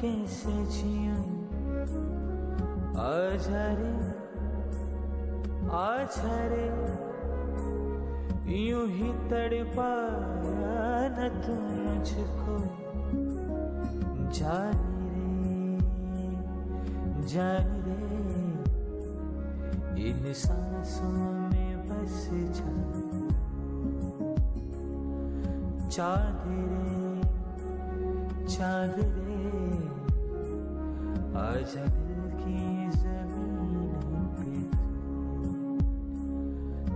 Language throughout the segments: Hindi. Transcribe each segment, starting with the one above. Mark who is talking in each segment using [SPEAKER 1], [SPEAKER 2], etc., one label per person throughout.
[SPEAKER 1] कैसे जीऊं। आजा रे आजा रे, यूं ही तड़पाया न तू मुझको। जान रे इन सांसों में बस जा। चांद रे आजा दिल की जमीन पे तू।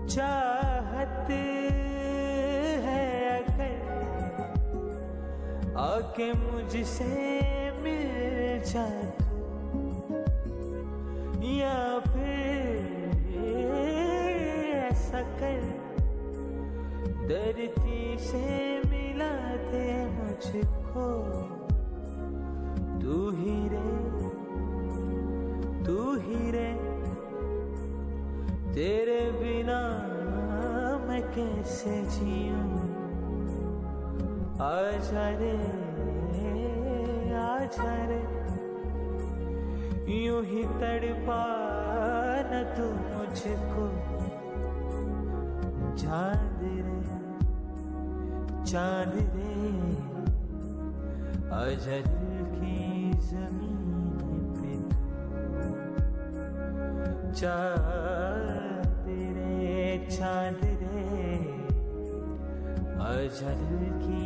[SPEAKER 1] चाहत है अगर आके मुझसे मिल जा तू, या फिर ऐसा कर धरती से मिला दे मुझको। तू ही रे तेरे बिना मैं कैसे जीऊं। आजा रे यूं ही तड़पा न तू मुझको। चांद रे आजा दिल की जमीन पे तू। चांद रे आजा दिल की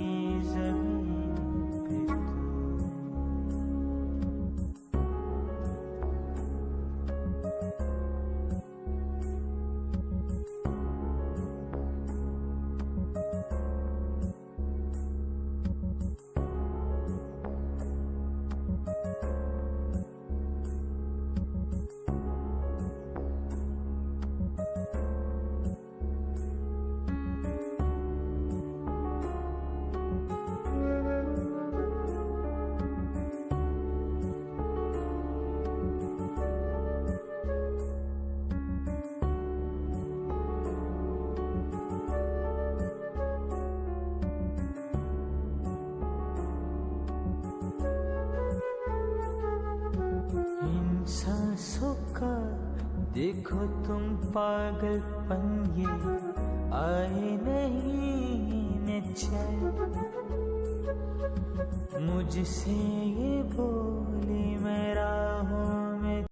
[SPEAKER 1] जमीन पे तू। सांसों का देखो तुम पागलपन, ये आए नहीं न चैन। मुझसे ये बोली मैं राहों